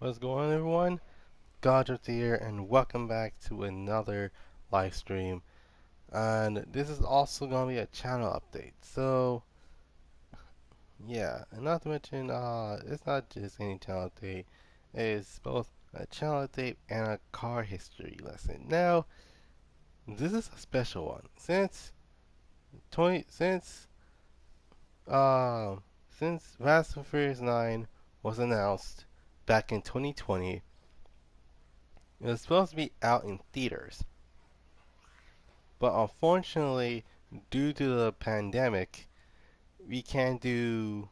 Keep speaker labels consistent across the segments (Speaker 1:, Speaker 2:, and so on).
Speaker 1: What's going on, everyone? Goddrifter here, and welcome back to another live stream. And this is also going to be a channel update. So, yeah, and not to mention, it's not just any channel update, it's both a channel update and a car history lesson. Now, this is a special one since 20 uh, since Fast and Furious 9 was announced back in 2020. It was supposed to be out in theaters. But unfortunately, due to the pandemic, we can't do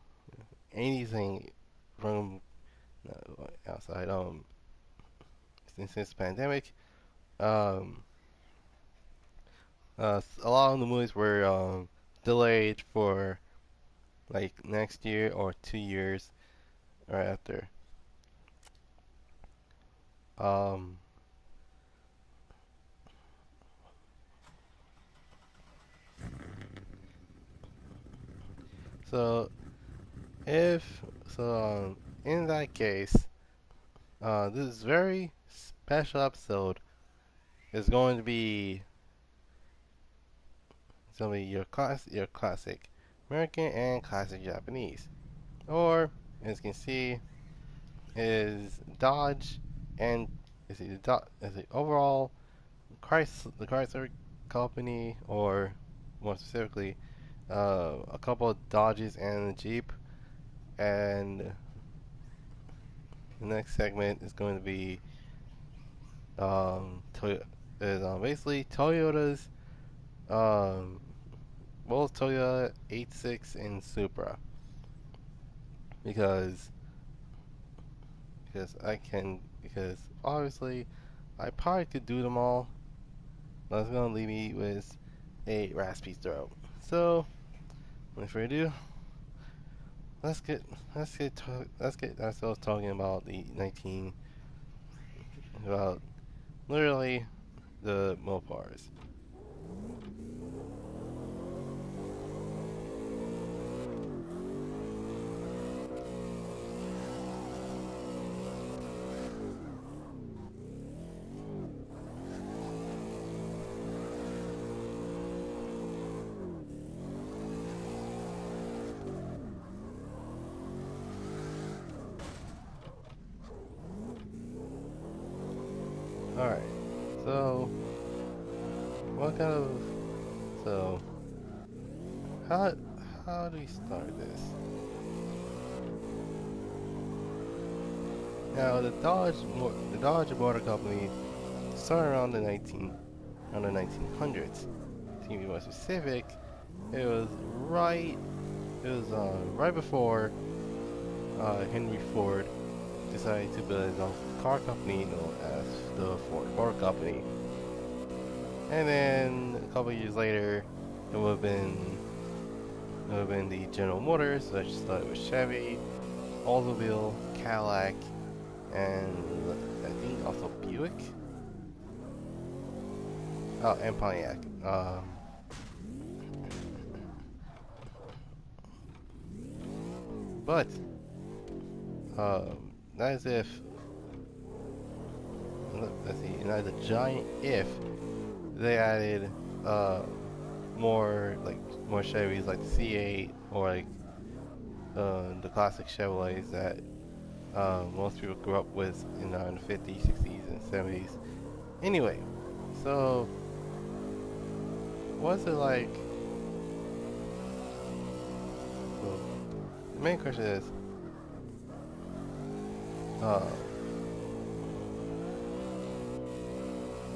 Speaker 1: anything from outside. Since the pandemic, um, a lot of the movies were delayed for like next year or 2 years right after. Um, so if in that case, this very special episode is going to be your classic American and classic Japanese. Or as you can see is Dodge and is the overall the Chrysler company, or more specifically a couple of Dodges and a Jeep. And the next segment is going to be basically Toyota's, um, both Toyota 86 and Supra, because because obviously I probably could do them all. That's gonna leave me with a raspy throat. So, without further ado, let's get let's get ourselves talking about the 19 about literally the Mopars. All right. So, what kind of so how how do we start this? Now, the Dodge Motor Company started around the 1900s. To be more specific, it was right it was right before Henry Ford decided to build his own car company known as the Ford Motor Company. And then a couple years later, it would have been the General Motors, which started with Chevy, Oldsmobile, Cadillac, and I think also Buick. Oh, and Pontiac. But that is if let's see, and that is a giant if they added uh more Chevys like the C8, or like the classic Chevrolets that most people grew up with in the 50s, 60s, and 70s. Anyway, so what's it like? So the main question is, uh,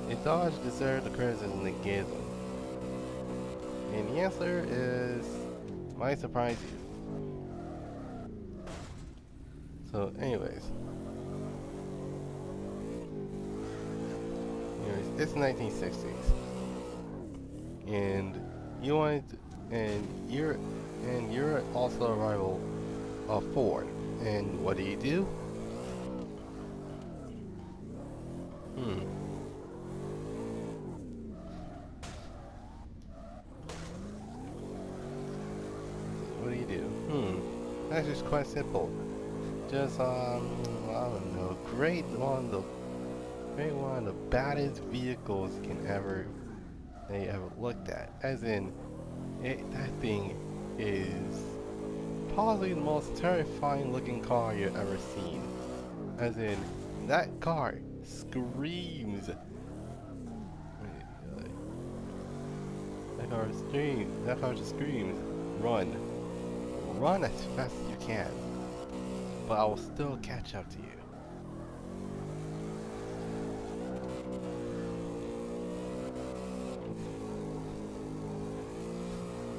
Speaker 1: if Dodge deserved the criticism they gave them? And the answer is, might surprise you. So, anyways, it's 1960s, and you wanted, and you're also a rival of Ford. And what do? Hmm. What do you do? That's just quite simple. just I don't know, create one of the baddest vehicles they ever looked at. As in, that thing is possibly the most terrifying looking car you've ever seen. As in, that car screams. That car just screams. Run. Run as fast as you can. But I will still catch up to you.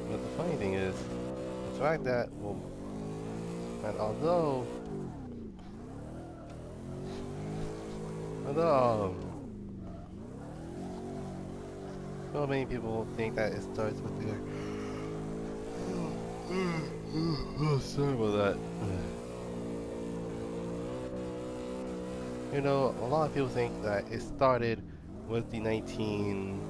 Speaker 1: But the funny thing is, the fact that, well, and although so many people think that it starts with their oh, sorry about that. You know, a lot of people think that it started with the 19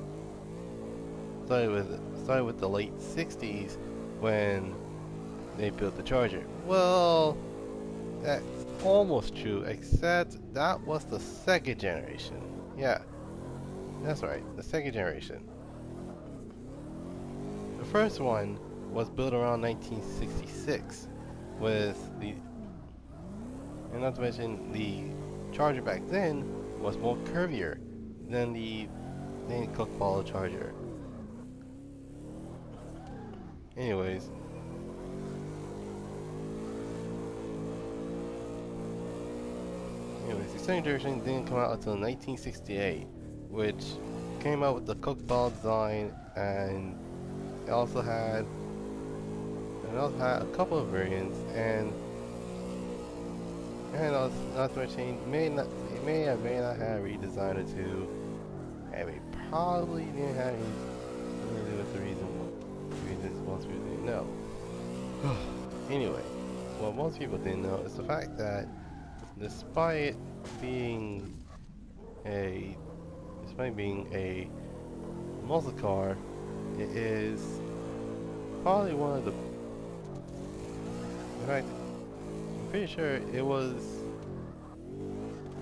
Speaker 1: started with the late 60s when they built the Charger. Well, that's almost true, except that was the second generation. Yeah, that's right, the second generation. The first one was built around 1966 with the, and not to mention the Charger back then was more curvier than the Coke Bottle Charger. Anyways, the second generation didn't come out until 1968, which came out with the Coke Bottle design, and it also had a couple of variants, and also, not to mention, it may or may not have redesigned it too, and we probably didn't have really with the reasons most people didn't know. Anyway, what most people didn't know is the fact that despite being a muscle car, it is probably one of the, in fact, I'm pretty sure it was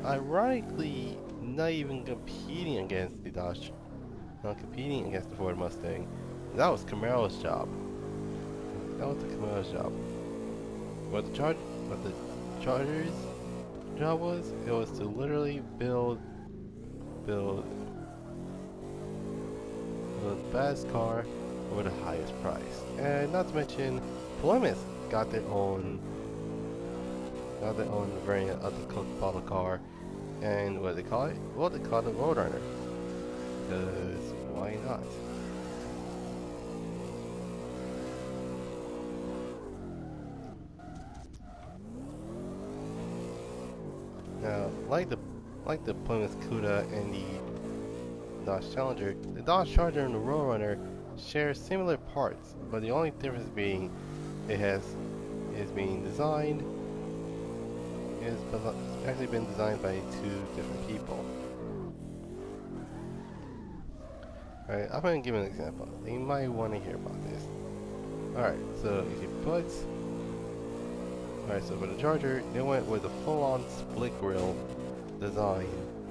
Speaker 1: ironically not even competing against the Dodge, not competing against the Ford Mustang. That was Camaro's job. That was the Camaro's job. What the Charger's job was, it was to literally build the best car for the highest price. And not to mention, Plymouth got their own variant of the Coke Bottle car, and what they call it? Well, they call it the Roadrunner. Because why not? Now, like the Plymouth Cuda and the Dodge Challenger, the Dodge Charger and the Roadrunner share similar parts, but the only difference being is being designed is actually been designed by two different people. Alright, I'm gonna give an example. You might want to hear about this. Alright, so if you put so for the Charger, they went with a full-on split grille design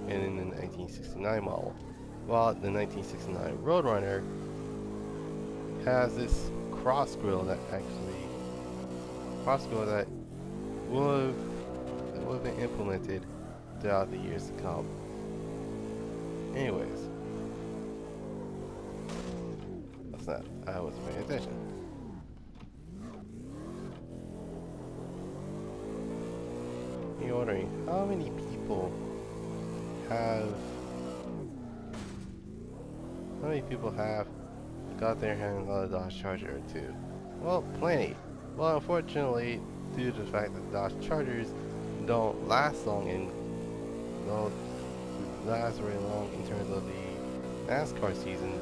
Speaker 1: in the 1969 model, while the 1969 Roadrunner has this cross grille that would have been implemented throughout the years to come. Anyways, that's not, I wasn't paying attention. You're wondering, how many people have got their hands on a Dodge Charger or two? Well, plenty. Well, unfortunately, due to the fact that Dodge Chargers don't last long and don't last very long in terms of the NASCAR season,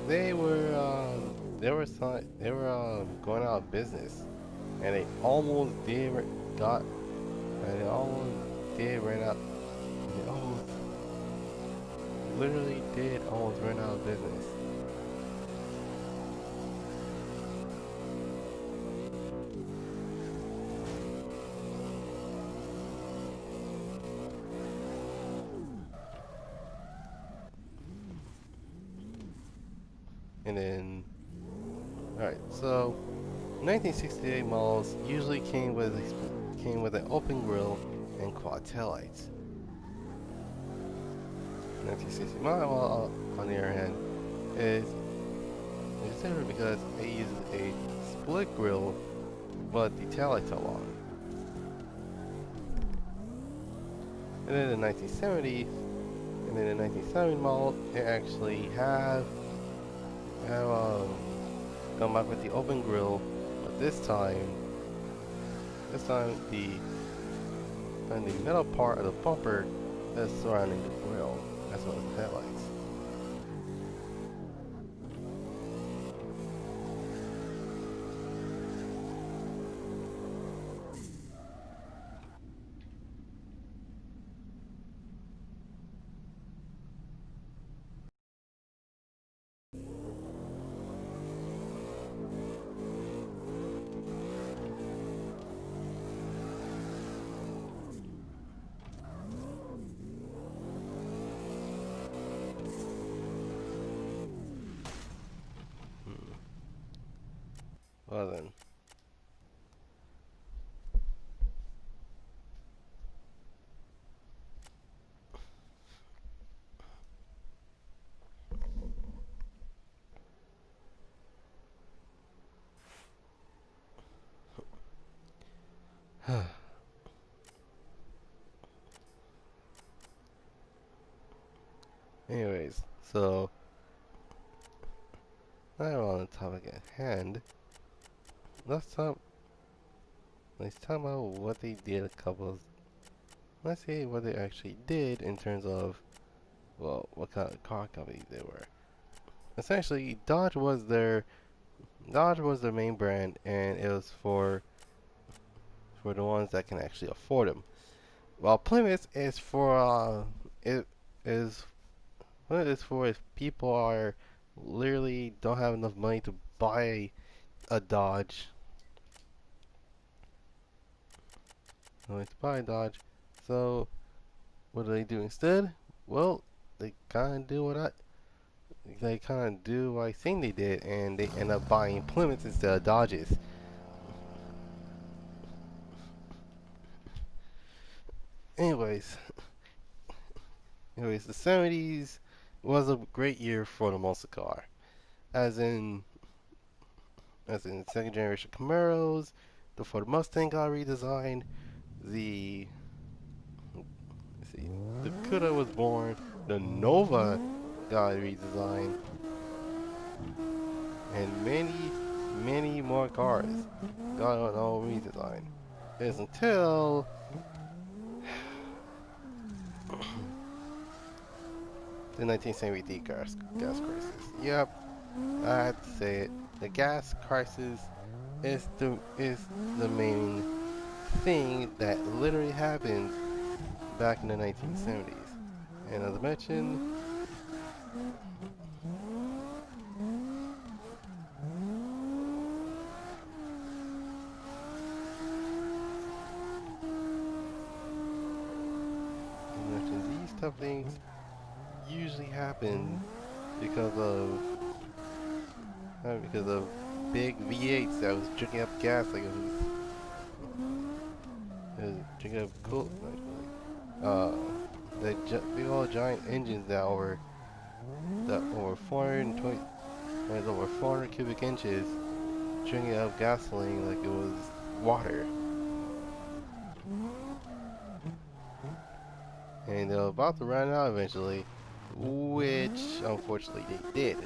Speaker 1: they were going out of business, and they almost did run out. They almost literally did almost run out of business. And then, alright, so 1968 models usually came with an open grille and quad taillights. 1960 model, on the other hand, is different because it uses a split grille, but the taillights are long. And then in 1970, and then in 1970 model, they actually have come back with the open grille, but this time the metal part of the bumper is surrounding the grille as well as the headlights. Hmm. Well then. Anyways, so now on the topic at hand, let's talk let's talk about what they did let's see what they actually did in terms of, well, what kind of car company they were. Essentially, Dodge was their main brand, and it was for the ones that can actually afford them. While Plymouth is for it is Plymouth is for if people are literally don't have enough money to buy a Dodge, So what do they do instead? Well, they kind of do what I think they did, and they end up buying Plymouth instead of Dodges. Anyways, the 70s was a great year for the muscle car, as in second generation Camaros, the Ford Mustang got redesigned, the let's see, the Cuda was born, the Nova got redesigned, and many more cars got an all redesign. It's until the 1973 gas crisis. Yep, I had to say it. The gas crisis is the main thing that literally happened back in the 1970s. And as I mentioned, these tough things usually happen because of big V8s that was drinking up gas like it was drinking up cool. Uh, big old giant engines that over 420, over 400 cubic inches, drinking up gasoline like it was water. And they were about to run out eventually, which unfortunately they did.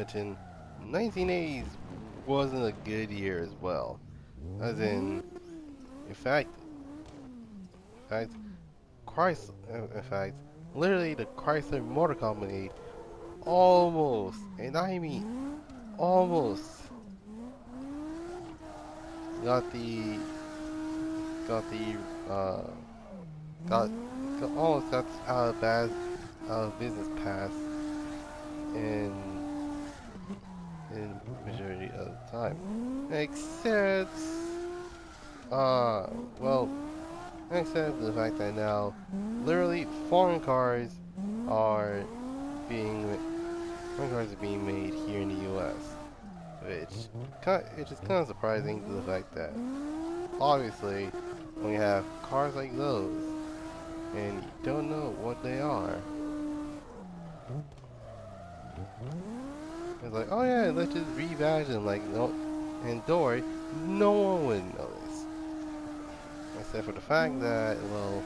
Speaker 1: mention, 1980s wasn't a good year as well. As in fact, in fact, literally the Chrysler Motor Company almost, and I mean almost, got the got the uh got, almost got out of bad business pass in majority of the time, except uh well except the fact that now literally are being foreign cars are being made here in the U.S., which is kind of surprising to the fact that obviously when you have cars like those and you don't know what they are, it's like, oh yeah, let's just rebadge them, like, no, and don't worry, no one would notice, except for the fact that, well,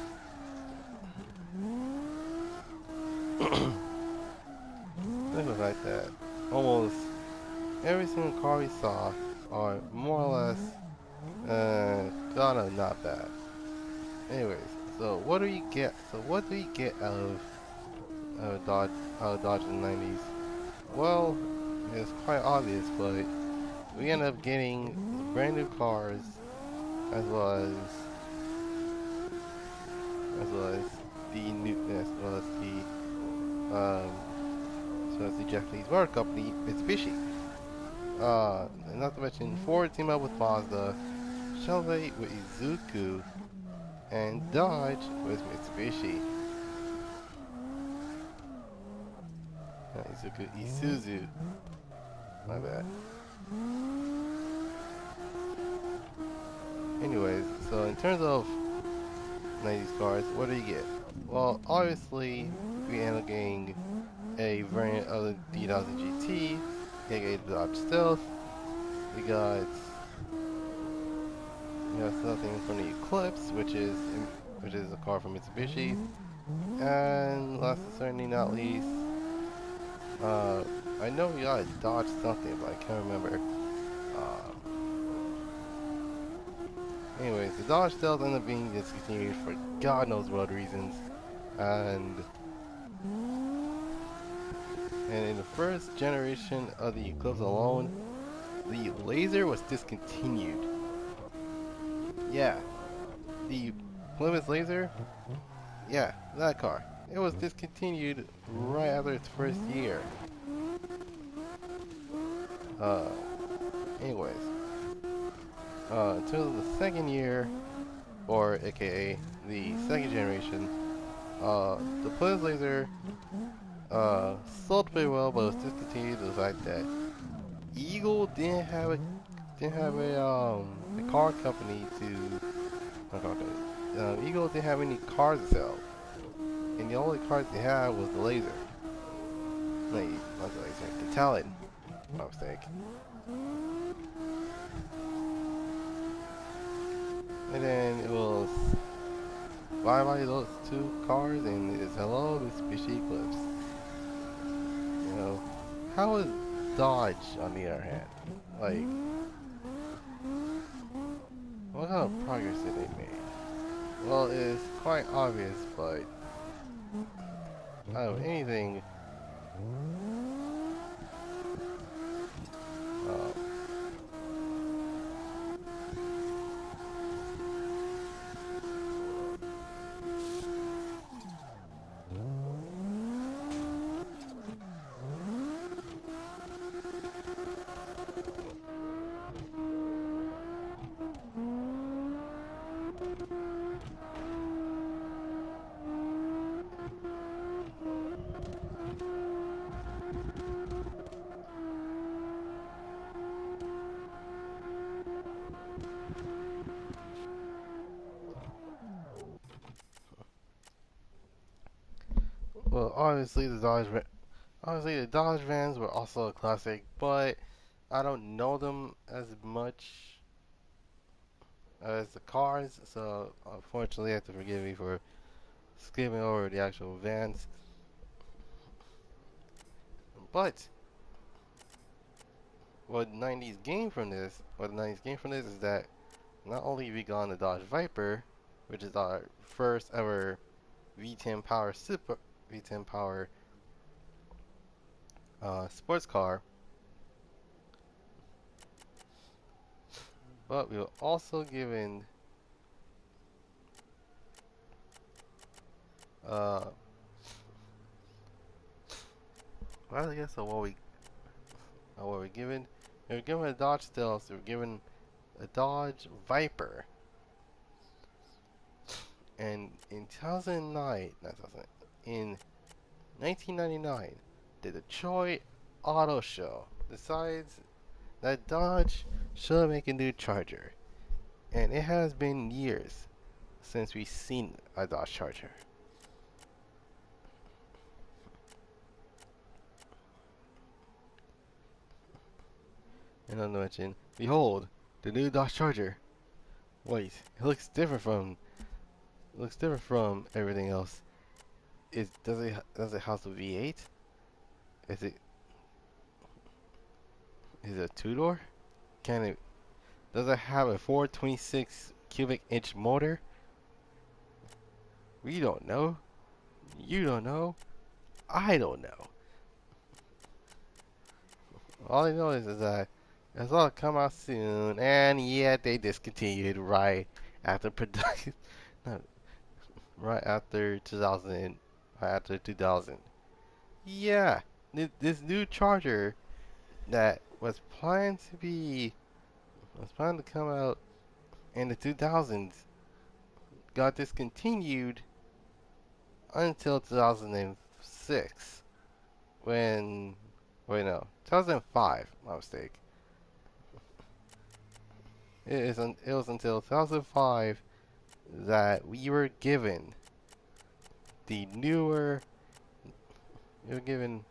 Speaker 1: except for the fact that almost every single car we saw are more or less kind of not bad. Anyways, so what do you get? So what do you get out of Dodge in the 90s? Well, it's quite obvious, but we end up getting brand new cars as well as as well as um as well as the Japanese motor company Mitsubishi. And not to mention Ford team up with Mazda, Chevrolet with Izuku, and Dodge with Mitsubishi. Isuzu, my bad. Anyways, so in terms of 90s cars, what do you get? Well, obviously, we end up getting a variant of the D1000 GT, aka the Dodge Stealth. We got something from the Eclipse, which is a car from Mitsubishi, and last but certainly not least, uh, I know we got a Dodge something, but I can't remember. Anyways, the Dodge Stealth ended up being discontinued for God knows what reasons, and in the first generation of the Eclipse alone, the Laser was discontinued. Yeah, the Plymouth Laser, yeah, that car. It was discontinued right after its first year. Uh, anyways, until the second year, or aka the second generation, the Plymouth Laser sold pretty well, but was discontinued due to the fact that Eagle didn't have a car company to not car company. Eagle didn't have any cars to sell, and the only cars they had was the Laser. No, not the Laser, the Talon. My mistake. And then it was bye bye those two cars, and it's hello Mitsubishi Eclipse. You know, how is Dodge on the other hand? Like, what kind of progress did they make? Well, it's quite obvious, but out of anything, uh, well, obviously the Dodge vans were also a classic, but I don't know them as much as the cars, so unfortunately, you have to forgive me for skipping over the actual vans. But what 90s gained from this, is that not only we got the Dodge Viper, which is our first ever V10 power V10 power sports car, but we were also given uh, well, I guess what were we given? We were given a Dodge Stealth. We were given a Dodge Viper, and in 2009, not 2000, in 1999, the Detroit Auto Show decides that Dodge should make a new Charger, and it has been years since we've seen a Dodge Charger. And not to mention, behold, the new Dodge Charger. Wait, it looks different from everything else. Does it house a V8? Is it is it a two door? Can it Does it have a 426 cubic inch motor? We don't know. You don't know. I don't know. All I know is that it's all come out soon, and yet they discontinued right after production, not right after 2000, right after 2000. Yeah, this new charger that was planned to come out in the 2000s got discontinued until 2006 when, wait no, 2005, my mistake. It was until 2005 that we were given the newer, we were given,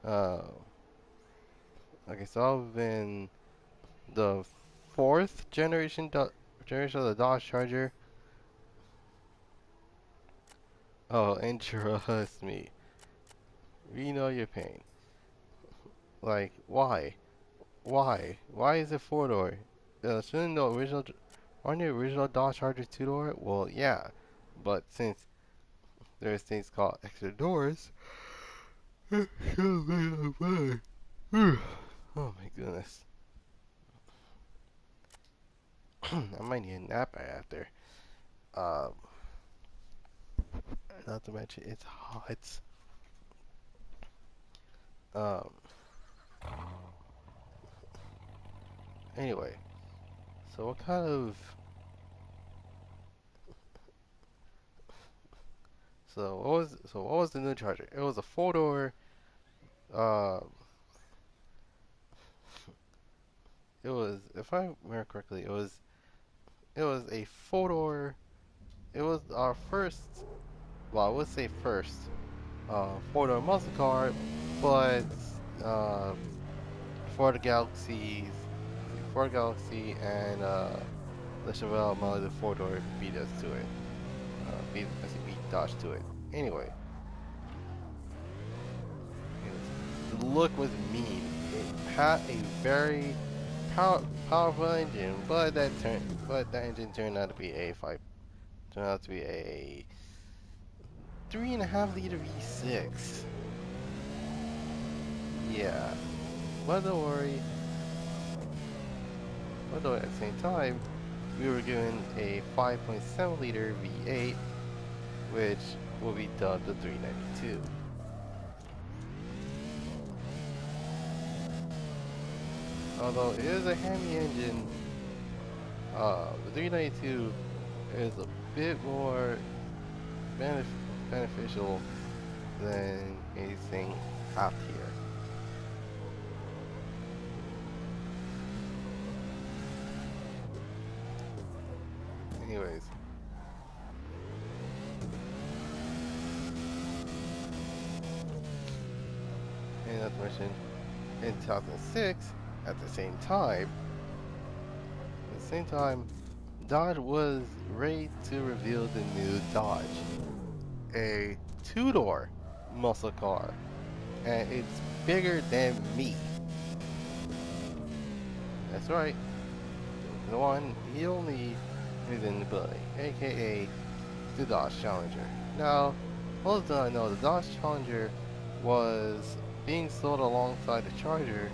Speaker 1: uh, okay, so I've been the fourth generation of the Dodge Charger. Oh, and trust me, we know your pain. Like, why? Why? Why is it four door? Shouldn't the original, aren't the original Dodge Charger two door? Well, yeah, but since there's things called extra doors, oh my goodness, I might need a nap right after. Um, not to mention it's hot. Um, anyway, so what kind of so what was the new Charger? It was a four door. Uh, it was, if I remember correctly, it was a four door. It was our first. Well, I would say first four door muscle car, but uh, Ford Galaxies, Ford Galaxy, and the Chevelle mounted four door beat us to it. Beat Dodge to it. Anyway, the look was mean. It had a very powerful engine, but that engine turned out to be a 3.5 liter V6. Yeah, but don't worry. Although at the same time, we were given a 5.7 liter V8, which will be dubbed the 392. Although it is a Hemi engine, the 392 is a bit more beneficial than anything out here. Anyways, and not to mention, in 2006, at the same time, Dodge was ready to reveal the new Dodge, a two-door muscle car, and it's bigger than me. That's right. The one he only is in the building, aka the Dodge Challenger. Now, little did I know, the Dodge Challenger was being sold alongside the Charger,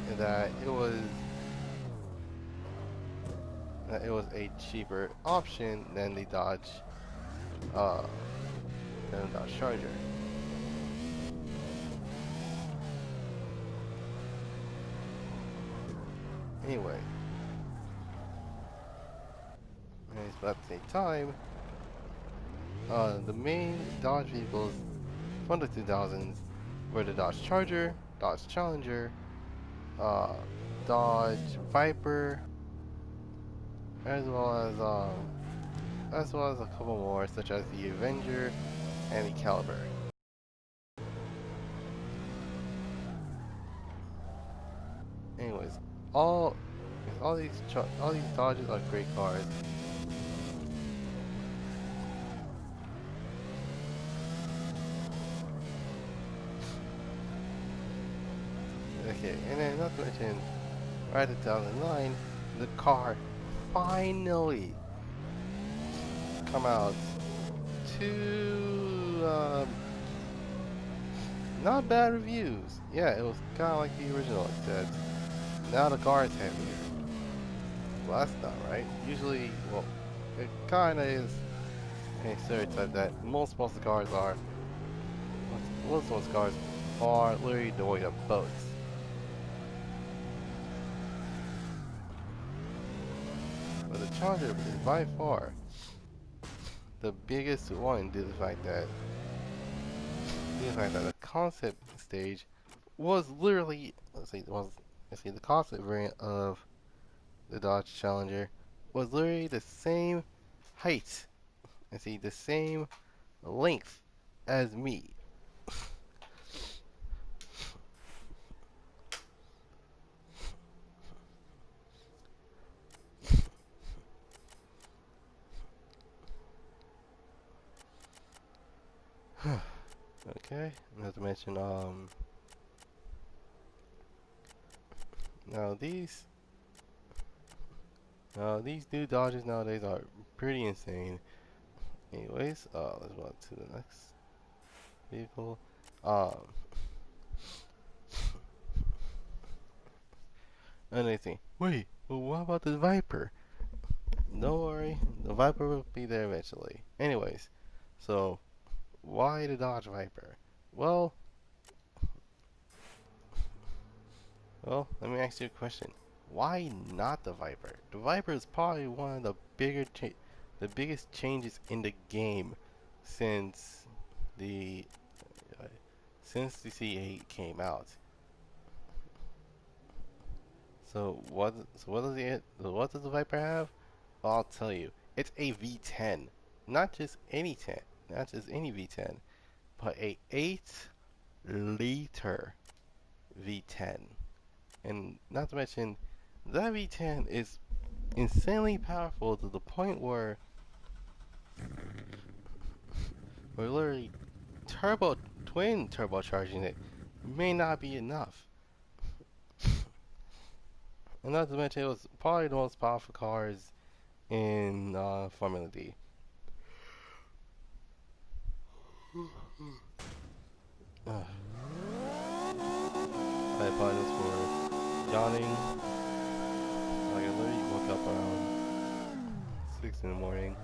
Speaker 1: and that it was a cheaper option than the uh, Dodge Charger. Anyway, but at the same time, the main Dodge vehicles from the 2000s were the Dodge Charger, Dodge Challenger, uh, Dodge Viper, as well as a couple more such as the Avenger and the Caliber. Anyways, all all these Dodges are great cars. Okay, and then not to mention, right in 2009, the car finally come out to not bad reviews. Yeah, it was kind of like the original, except now the car is heavier. Well, that's not right. Usually, well, it kind of is a stereotype that most cars are. Most cars are literally the weight of boats. But the Charger is by far the biggest one due to the fact that the concept stage was literally, let's see, the concept variant of the Dodge Challenger was literally the same height, the same length as me. Okay, not to mention, now these new Dodges nowadays are pretty insane. Anyways, let's go on to the next vehicle. Um, Another thing. Wait, well, what about the Viper? Don't worry, the Viper will be there eventually. Anyways, so why the Dodge Viper? Well, let me ask you a question. Why not the Viper? The Viper is probably one of the the biggest changes in the game since the uh, the C8 came out. What does the Viper have? Well, I'll tell you. It's a V10, not just any 10, not just any V10, but a 8-liter V10. And not to mention, that V10 is insanely powerful to the point where we're literally twin turbocharging it may not be enough. And not to mention, it was probably the most powerful cars in Formula D. I apologize for yawning. Like I literally woke up around 6 in the morning.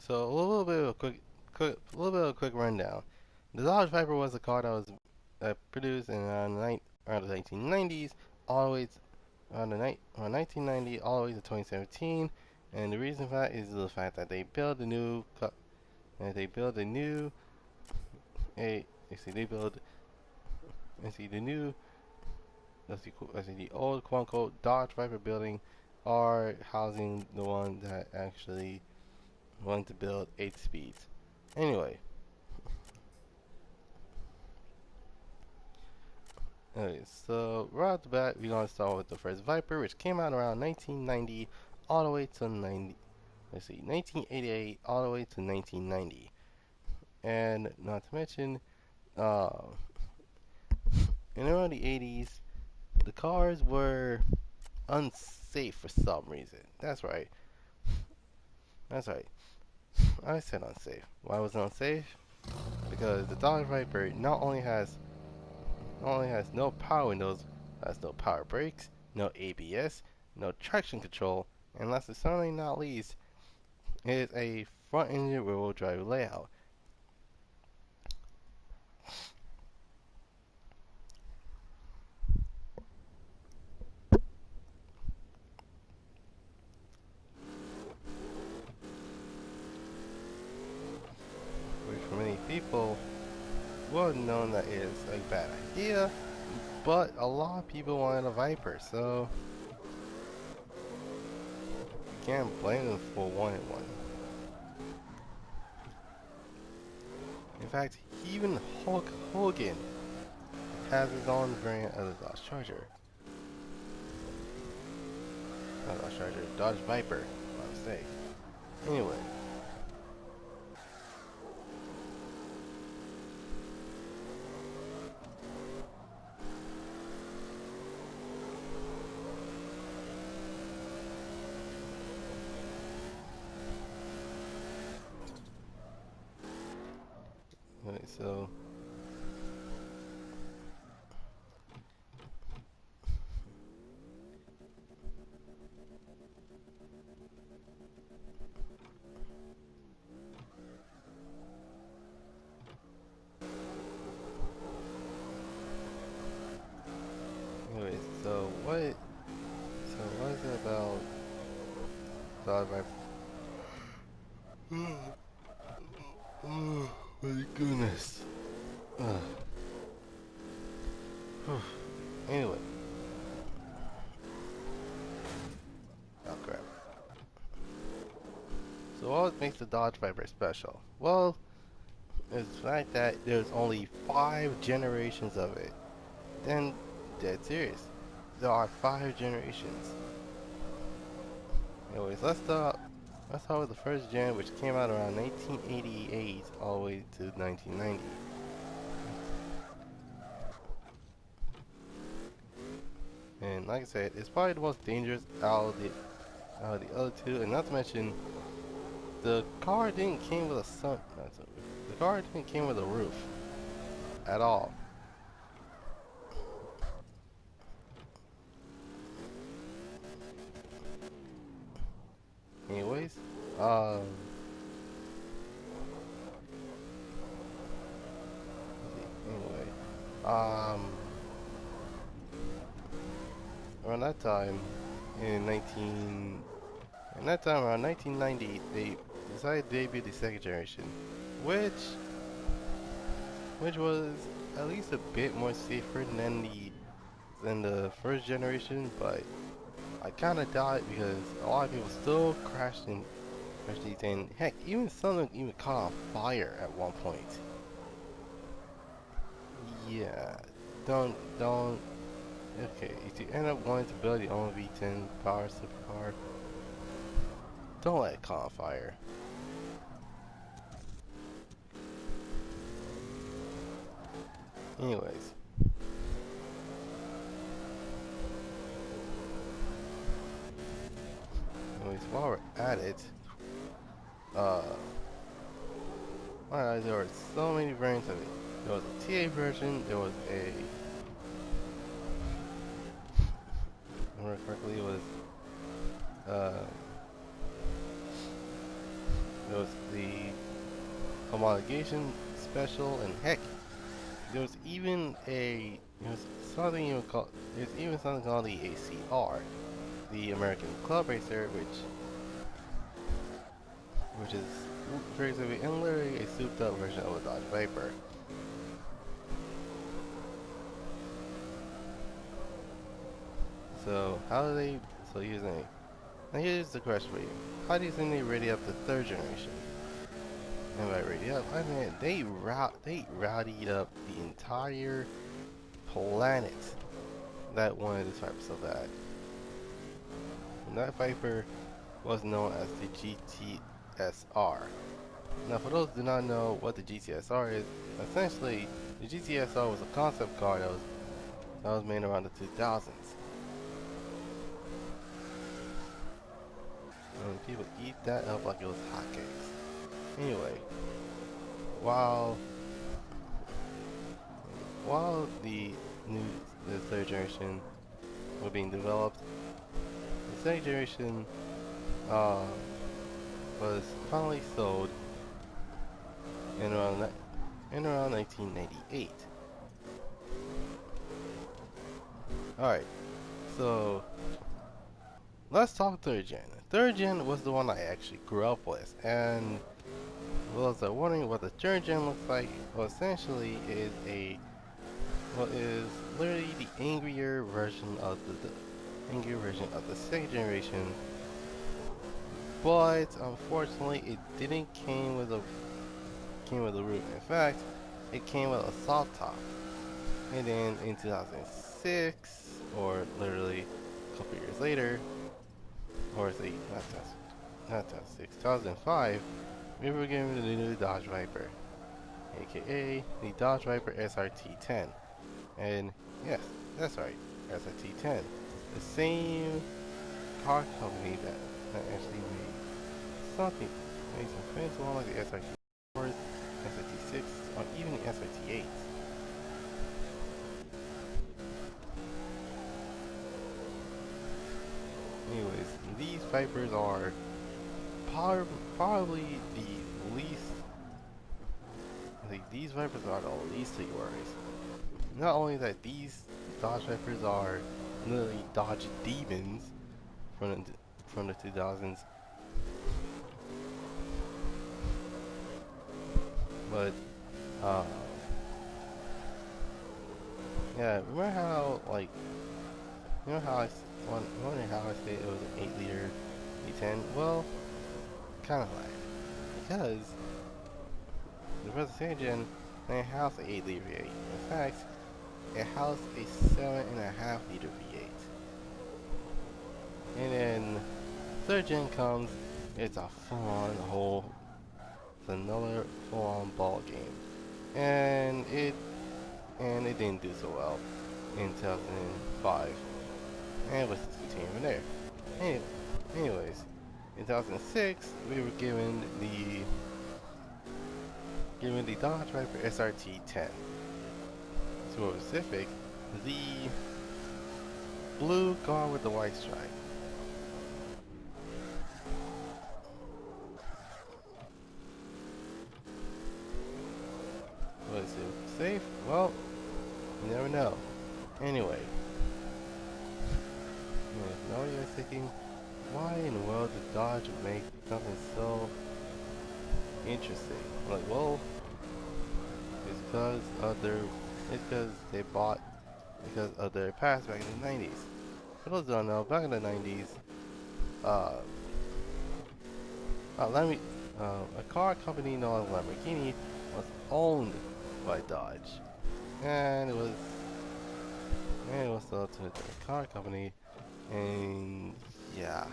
Speaker 1: So a little bit of a quick rundown. The Dodge Viper was a car that was produced in around the 1990s, all the way around 1990 all the way to 2017. And the reason for that is the fact that they built a new, they built a new, a, you see, they built, you see, the new, let's see, the old quote unquote Dodge Viper building are housing the one that actually wanted to build 8 speeds. Anyway, okay, so right off the bat, we're gonna start with the first Viper, which came out around 1990, all the way to 1988, all the way to 1990. And not to mention, uh, in the early 80s, the cars were unsafe for some reason. That's right. That's right. I said unsafe. Why was it unsafe? Because the Dodge Viper not only has no power windows, has no power brakes, no ABS, no traction control, and last but certainly not least, it is a front engine rear-wheel drive layout. Which for many people would have known that is a bad idea, but a lot of people wanted a Viper, so you can't blame them for wanting one. In fact, even Hulk Hogan has his own variant of the Dodge Charger. Not Dodge Charger, Dodge Viper, my mistake. Anyway. Alright, so anyways, what is it about Dodge Viper? Oh my goodness. Anyway. Oh crap. So what makes the Dodge Viper special? Well, it's the fact that there's only 5 generations of it. Then, dead serious. There are 5 generations. Anyways, let's start with the first gen, which came out around 1988 all the way to 1990. And like I said, it's probably the most dangerous out of the other two. And not to mention, the car didn't came with a the car didn't came with a roof at all. Anyways, anyway, around that time, in 19, in that time around 1990, they decided to debut the second generation, which was at least a bit more safer than the first generation, but I kind of doubt it because a lot of people still crashed these, and heck, even some of them even caught on fire at one point. Yeah, don't. Okay, if you end up wanting to build your own V10 power supercar, don't let it caught on fire. Anyways. While we're at it, there were so many variants of it. There was a TA version, there was a, if I remember correctly, it was, There was the homologation special, and heck, there was even a there's even something called the ACR, the American Club Racer, which is basically and literally a souped up version of a Dodge Viper. So how do they? So now here's the question for you: how do you think they ready up the third generation? And by ready up, I mean they rowdied up the entire planet that wanted this Viper so bad. And that Viper was known as the GTSR. Now, for those who do not know what the GTSR is, essentially the GTSR was a concept car that was made around the 2000s. And people eat that up like it was hotcakes. Anyway, while while new the third generation were being developed, the second generation uh, was finally sold in around 1998. All right, so let's talk third gen. Third gen was the one I actually grew up with, and well, those are wondering what the third gen looks like, well, essentially is literally the angrier version of the second generation, but unfortunately, it didn't came with a roof. In fact, it came with a soft top. And then in 2006, or literally a couple years later, or say not 2006, 2005, we were given the new Dodge Viper, aka the Dodge Viper SRT10. And yes, that's right, SRT10. The same car company that actually something, made some fancy one like the SRT4s, SRT6, or even the SRT8s. Anyways, these Vipers are probably the least. Like, these Vipers are the least of your worries. Not only that, these Dodge Vipers are literally Dodge demons from the 2000s, but uh, yeah, remember how like you know how wondering how I said it was an 8-liter V10? Well, kind of like because the present gen they house an 8-liter V8. In fact, it housed a 7.5-liter V8. And then third gen comes, it's a full-on it's another full-on ball game, and it didn't do so well in 2005, and it was discontinued from there. Anyway, anyways, in 2006 we were given the Dodge Viper SRT10. To be specific, the blue car with the white stripe. Was it safe? Well, you never know. Anyway, now you're thinking, why in the world did Dodge make something so interesting? Like, well, it's because it's because they bought, because of their past back in the 90s. For those who don't know, back in the 90s, uh, let me, a car company known as Lamborghini was owned by Dodge, and it was sold to a car company, and yeah.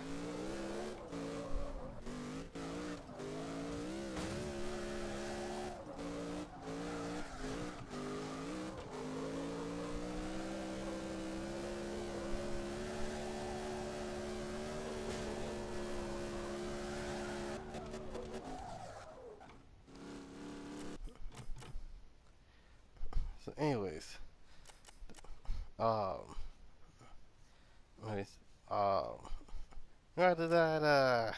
Speaker 1: So, um, anyways, um, after that,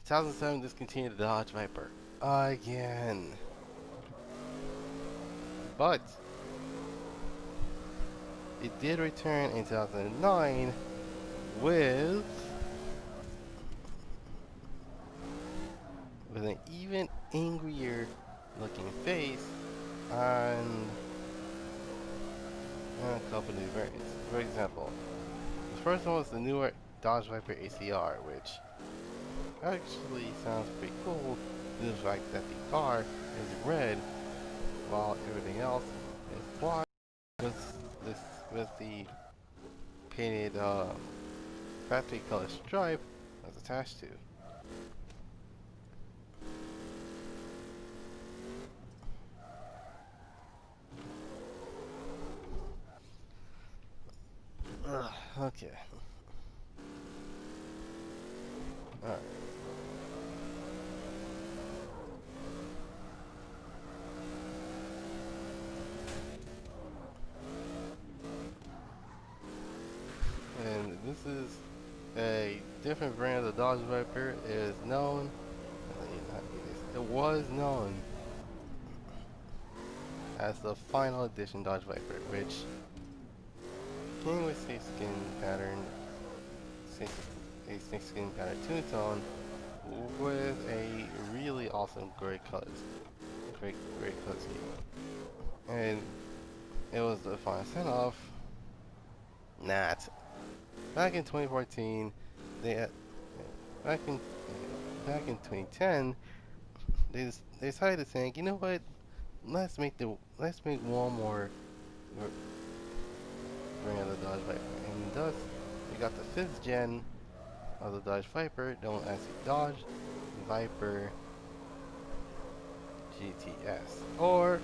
Speaker 1: 2007 discontinued the Dodge Viper again, but it did return in 2009 with an even angrier looking face and a couple new variants. For example, the first one was the newer Dodge Viper ACR, which actually sounds pretty cool due to the fact that the car is red while everything else is black this with the painted factory color stripe that's attached to. Okay. Alright. And this is a different brand of the Dodge Viper. It is known, it was known as the final edition Dodge Viper, which came with a skin pattern, a skin pattern two tone with a really awesome gray colors, great color scheme, and it was the final send off. Not back in 2014. They had, back in back in 2010. They decided to think, you know what? Let's make one more brand of the Dodge Viper, and thus we got the fifth gen of the Dodge Viper, known as the Dodge Viper GTS, or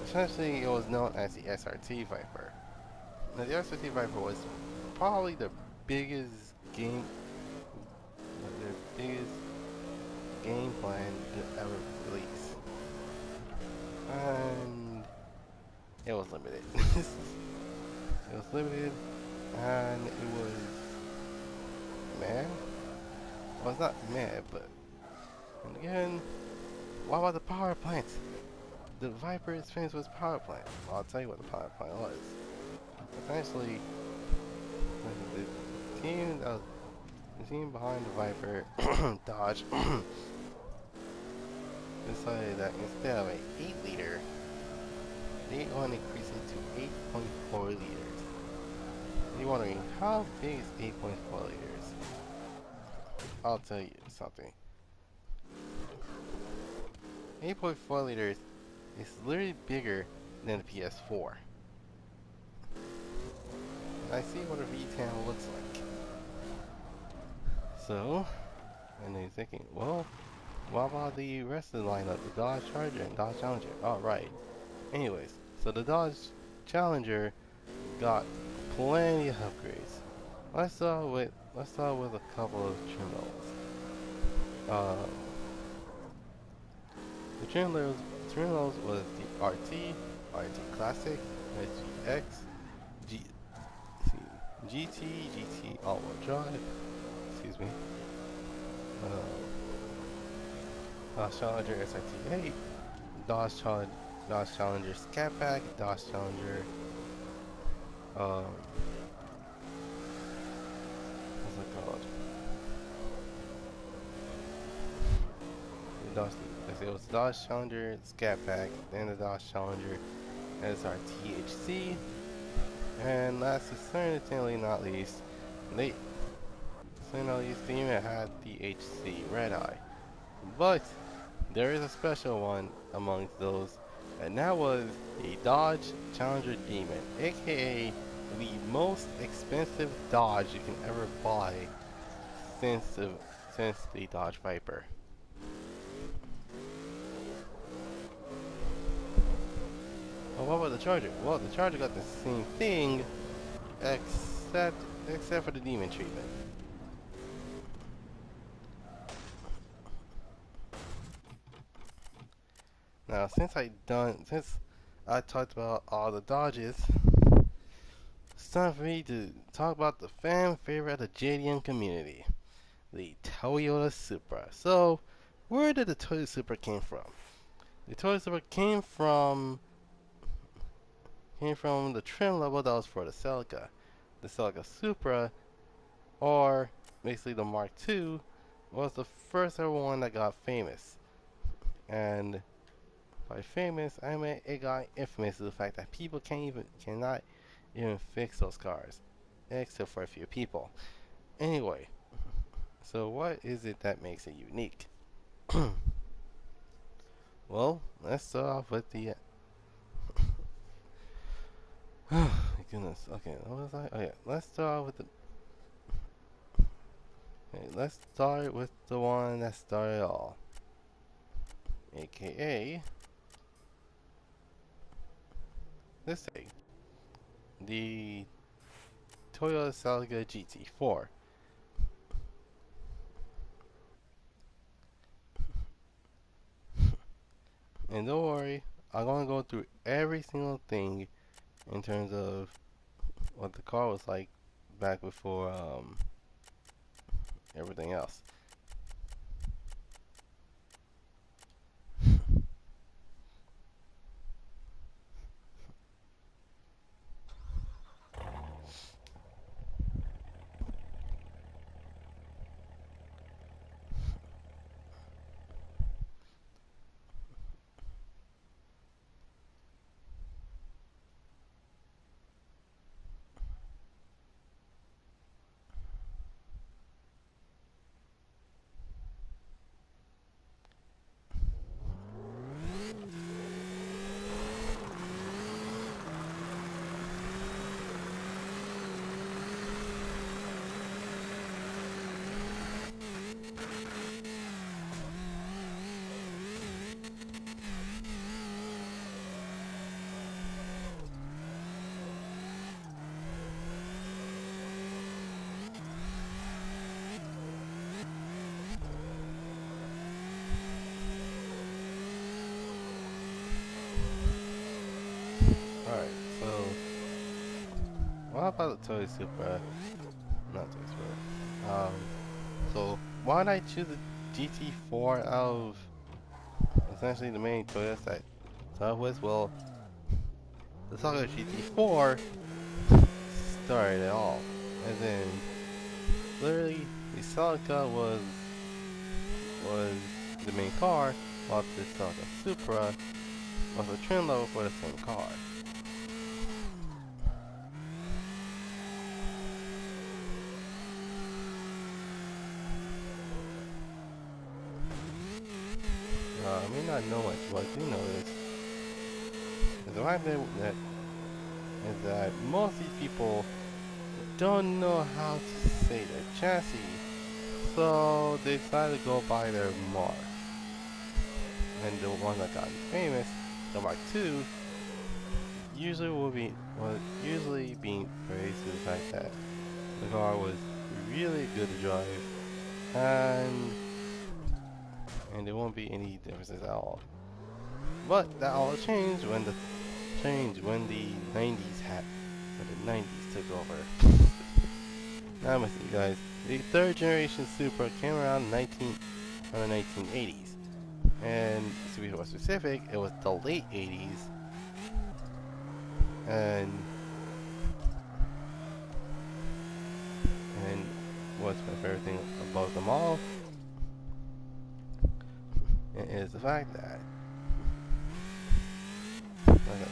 Speaker 1: essentially it was known as the SRT Viper. Now the SRT Viper was probably the biggest game, the biggest game plan to ever release, and it was limited. It was limited, and it was mad. Well, it's not mad, but and again, what about the power plant? The Viper is famous with power plant. Well, I'll tell you what the power plant was. Essentially, the team behind the Viper, Dodge, decided that instead of an 8-liter, they want to increase it to 8.4 liters. You're wondering, how big is 8.4 liters? I'll tell you something. 8.4 liters is literally bigger than the PS4. I see what a V10 looks like. So, and they're thinking, well, what about the rest of the lineup? The Dodge Charger and Dodge Challenger. Alright. Anyways, so the Dodge Challenger got plenty of upgrades. Let's start with a couple of trim levels. The trim levels was the RT Classic, GX, GT all-wheel drive. Excuse me. Dodge Challenger SRT8, Dodge Challenger Scat Pack, Dodge Challenger. What's it called? It was Dodge Challenger Scat Pack, then the Dodge Challenger SRTHC, and last but certainly not least, they even had the HC Red Eye. But there is a special one amongst those, and that was a Dodge Challenger Demon, aka the most expensive Dodge you can ever buy since the Dodge Viper. Well, what about the Charger? Well, the Charger got the same thing, except for the Demon treatment. Now, since I talked about all the Dodges, it's time for me to talk about the fan favorite of the JDM community. the Toyota Supra. So, where did the Toyota Supra came from? The Toyota Supra came from the trim level that was for the Celica. The Celica Supra, or basically the Mark II, was the first ever one that got famous. And by famous, I mean it got infamous to the fact that people cannot even fix those cars, except for a few people. Anyway, so what is it that makes it unique? Well, let's start off with the. My goodness. Okay, what was I? Oh yeah, let's start with the. Okay, let's start with the one that started it all, aka this thing, the Toyota Celica GT4. And don't worry, I'm gonna go through every single thing in terms of what the car was like back before everything else. Alright, so what about the Toyota Supra? Not Toyota Supra. So why did I choose the GT4 out of essentially the main Toyotas that started with? Well, the Saga GT4 started it all. And then literally the Celica was the main car, while the Celica Supra was a trim level for the same car. I may not know much, but I do know is the fact that most of these people don't know how to say their chassis, so they decided to go by their mark. And the one that got famous, the Mark II, was usually being praised for the fact that the car was really good to drive, and there won't be any differences at all. But that all changed when the 90s took over. Now I'm with you guys. The third generation Supra came around the 1980s, and to be more specific, it was the late 80s. And what's my favorite thing about them all is the fact that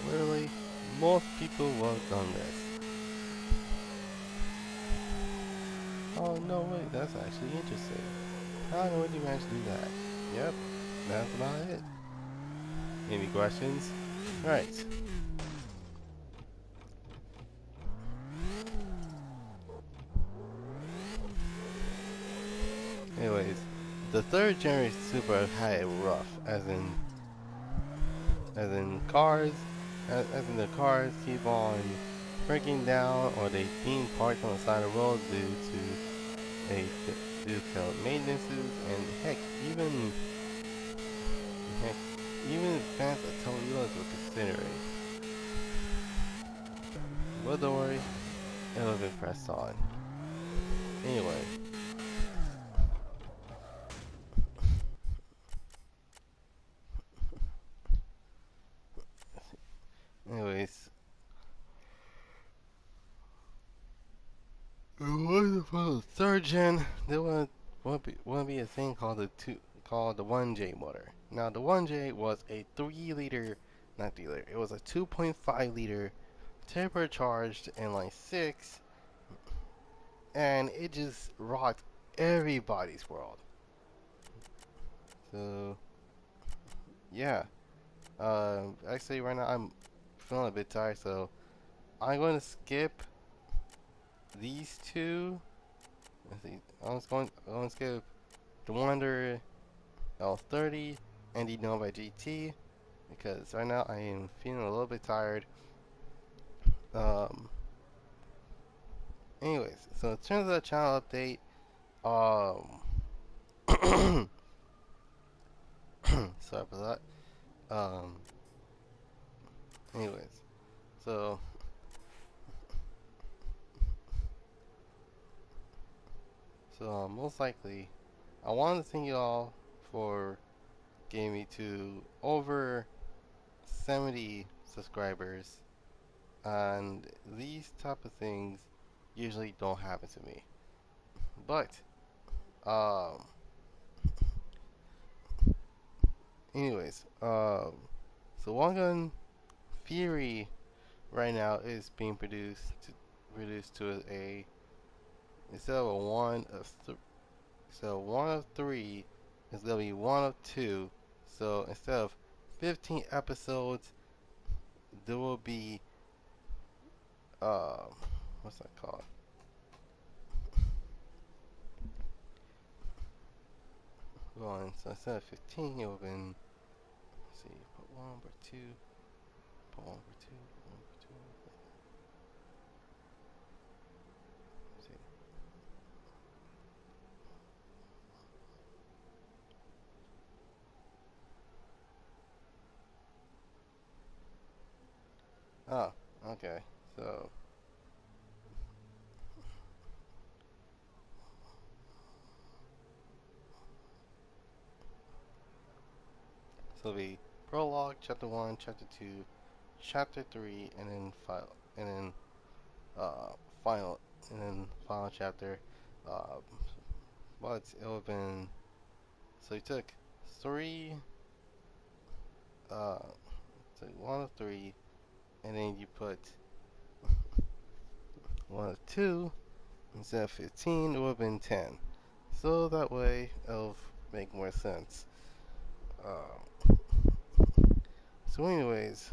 Speaker 1: literally most people will have done this. Oh no, wait, that's actually interesting. I don't know when you managed to do that. Yep, that's about it. Any questions? Right. Anyways, the third generation Supra had it rough, as in the cars keep on breaking down, or they being parked on the side of the road due to failed maintenances, and heck, even fans of Toyotas were considering. But don't worry, it'll be pressed on. Anyway, For the third gen, there would be a thing called the 1J motor. Now the 1J was a 3 liter, not 3 liter. It was a 2.5 liter turbocharged inline six, and it just rocked everybody's world. So yeah, actually right now I'm feeling a bit tired, so I'm going to skip these two. Let's see, I'm going to skip the Wonder L30 and the Nova GT because right now I am feeling a little bit tired. Um, anyways, so in terms of the channel update, sorry about that. Anyways, so most likely, I want to thank you all for getting me to over 70 subscribers, and these type of things usually don't happen to me. But um, anyways, so One Gun Fury right now is being produced to a instead of a one of three is gonna be one of two. So instead of 15 episodes, there will be um what's that called? Going so instead of 15, it will have been let's see, put one, put two, put one, put two, put one, put two. Let's see. Oh, okay. So it'll be prologue, chapter one, chapter two, chapter three, and then and then uh, final, and then final chapter. Uh, but it would have been so you took three, uh, so one of three, and then you put one of two instead of 15. It would have been 10. So that way it'll make more sense. Uh, so, uh, anyways,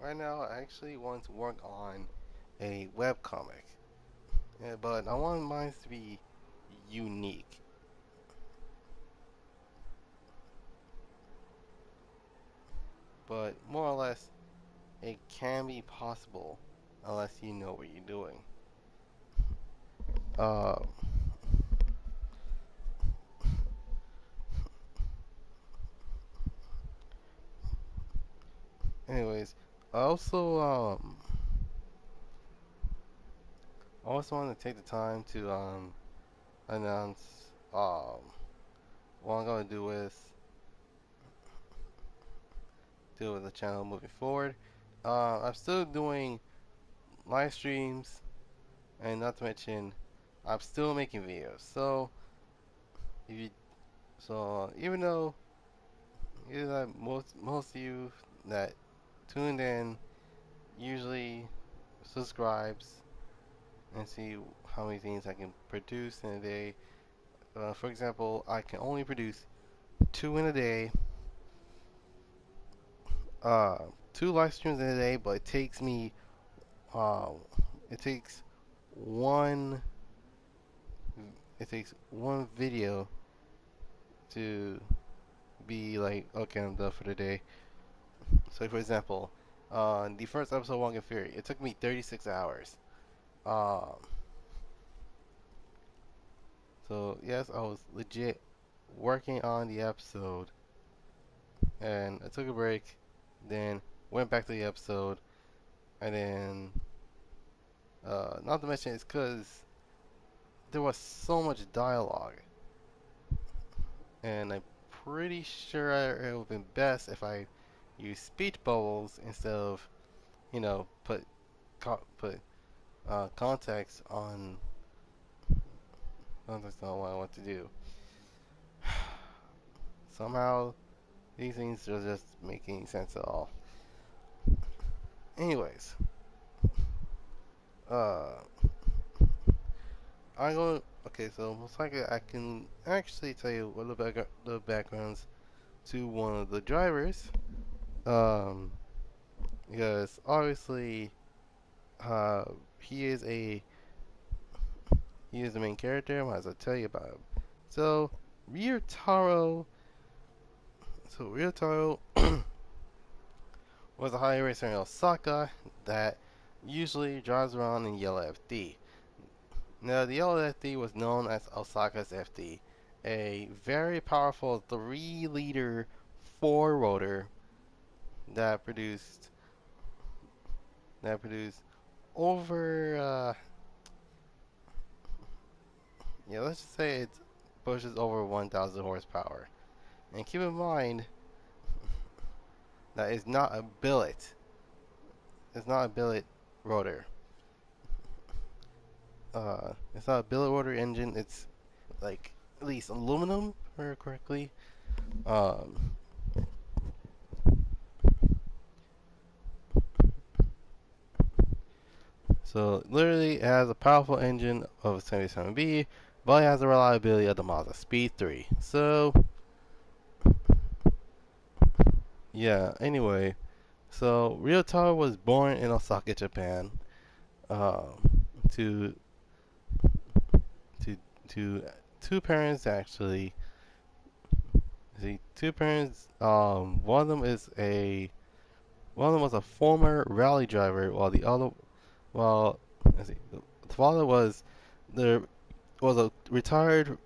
Speaker 1: right now I actually want to work on a web comic. Yeah, but I want mine to be unique. But more or less, it can be possible unless you know what you're doing. Uh, anyways, I also want to take the time to announce what I'm gonna do with the channel moving forward. I'm still doing live streams, and not to mention, I'm still making videos. If you, even though most of you that tuned in usually subscribes and see how many things I can produce in a day. For example, I can only produce 2 in a day, uh, 2 live streams in a day, but uh, it takes one, it takes one video to be like, okay, I'm done for the day. So, for example, the first episode of Wong and Fury, it took me 36 hours. Um, so yes, I was legit working on the episode, and I took a break, then went back to the episode, and then not to mention it's because there was so much dialogue. and I'm pretty sure it would have been best if I used speech bubbles instead of, put context on what I want to do. Somehow these things are just making sense at all. Anyways, uh, I'm going. Okay, so most likely I can actually tell you what the backgrounds to one of the drivers. Um, because obviously, uh, he is a he is the main character. I might as well tell you about him. So Ryotaro, Ryotaro was a high racer in Osaka that usually drives around in yellow FD. Now, the yellow FD was known as Osaka's FD, a very powerful 3-liter 4-rotor that produced over let's just say it pushes over 1,000 horsepower. And keep in mind that it's not a billet. It's not a billet rotor. It's not a billet rotor engine. It's like at least aluminum, if I remember correctly. Um, so literally, it has a powerful engine of a 77B, but it has the reliability of the Mazda Speed 3. So yeah. Anyway, so Ryotaro was born in Osaka, Japan. To to to two parents actually. See, two parents. One of them was a former rally driver, while the other, well, let's see, the father there was a retired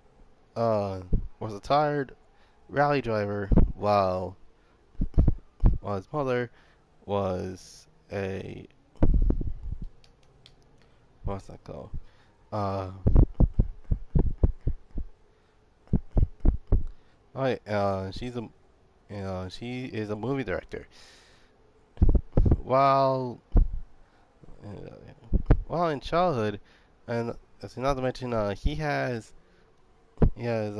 Speaker 1: uh was a tired rally driver, while his mother was a what's that called? Uh, Right, she is a movie director. While while in childhood, and as not to mention, he has he has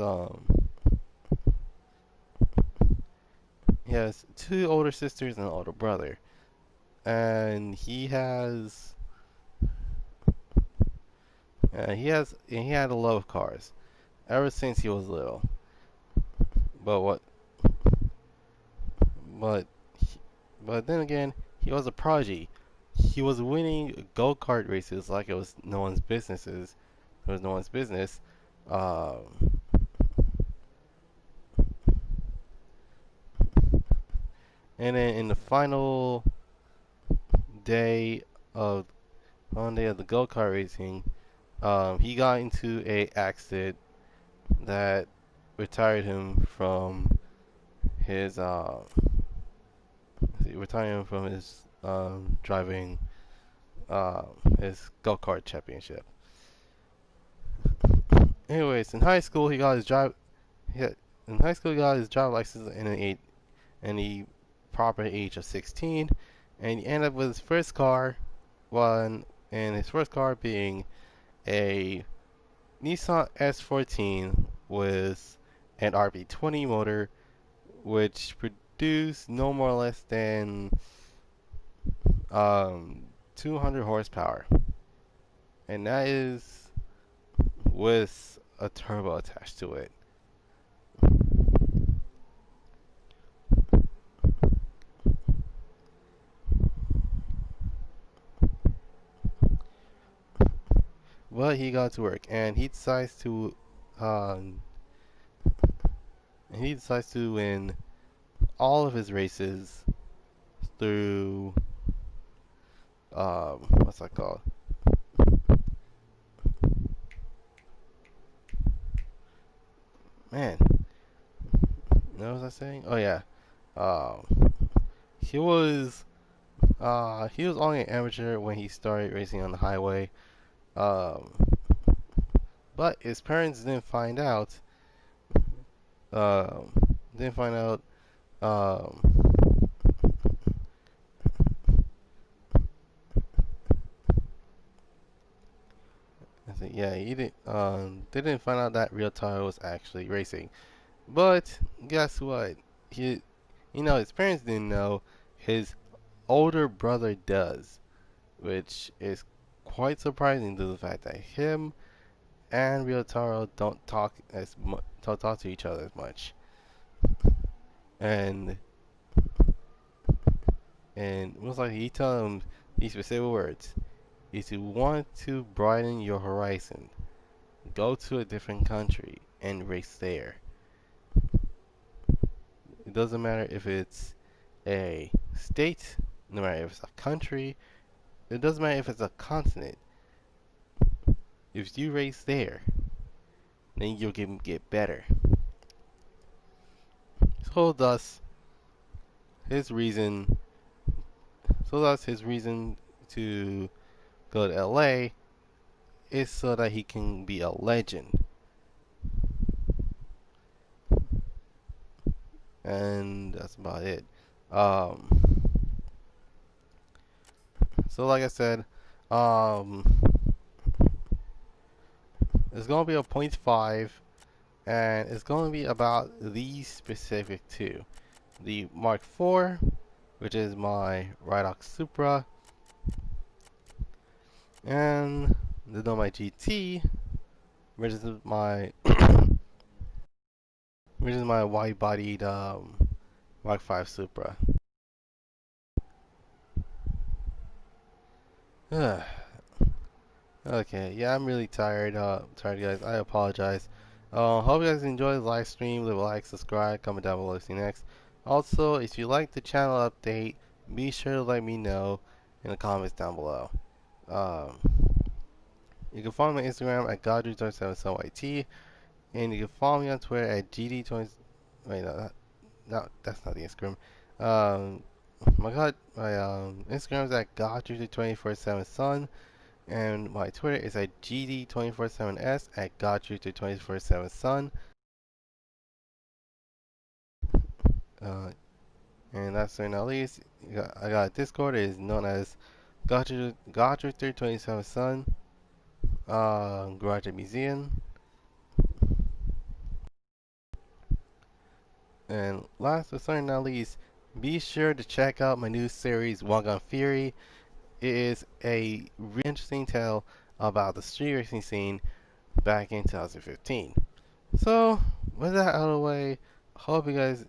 Speaker 1: two older sisters and an older brother, and he had a love of cars ever since he was little. But what but but then again, he was a prodigy. He was winning go-kart races like it was no one's businesses. It was no one's business. Um, and then in the day of day of the go-kart racing, he got into a accident that retired him from his driving his go-kart championship. Anyways, in high school he got his drive. In high school he got his driver's license in the proper age of 16, and he ended up with his first car, his first car being a Nissan S14 with an RB20 motor, which produced no more or less than 200 horsepower, and that is with a turbo attached to it. But he got to work, and um, he decides to win all of his races through what's that called? Man, what was I saying? Oh yeah, um, he was he was only an amateur when he started racing on the highway. Um, but his parents didn't find out Um, didn't find out. Um, I said, yeah, he didn't. They didn't find out that Ryotaro was actually racing. But guess what? He, his parents didn't know. His older brother does, which is quite surprising to the fact that him and Ryotaro don't talk to each other as much. And most like he tell him these specific words: if you want to broaden your horizon, go to a different country and race there. It doesn't matter if it's a state, no matter if it's a country, it doesn't matter if it's a continent. If you race there, then you'll get better. So thus his reason his reason to go to LA is so that he can be a legend. And that's about it. Um, so like I said, um, it's gonna be a point 0.5, and it's gonna be about these specific two: the Mark IV, which is my Ridox Supra, and the Nomai GT, which is my wide-bodied Mark V Supra. Okay, yeah, I'm really tired. Tired, guys. I apologize. Hope you guys enjoy the live stream. Leave a like, subscribe, comment down below. See you next. Also, if you like the channel update, be sure to let me know in the comments down below. Um, you can follow my Instagram at Goddrifter247sun, and you can follow me on Twitter at GD20. Wait, no, that's not the Instagram. Um, my Instagram is at Goddrifter247sun. And my Twitter is at GD247S at Goddrifter247sun. Uh, and last but not least, I got a Discord. It is known as Goddrifter247sun Garage Museum. And last but certainly not least, be sure to check out my new series, Wagon Fury. It is a really interesting tale about the street racing scene back in 2015. So, with that out of the way, hope you guys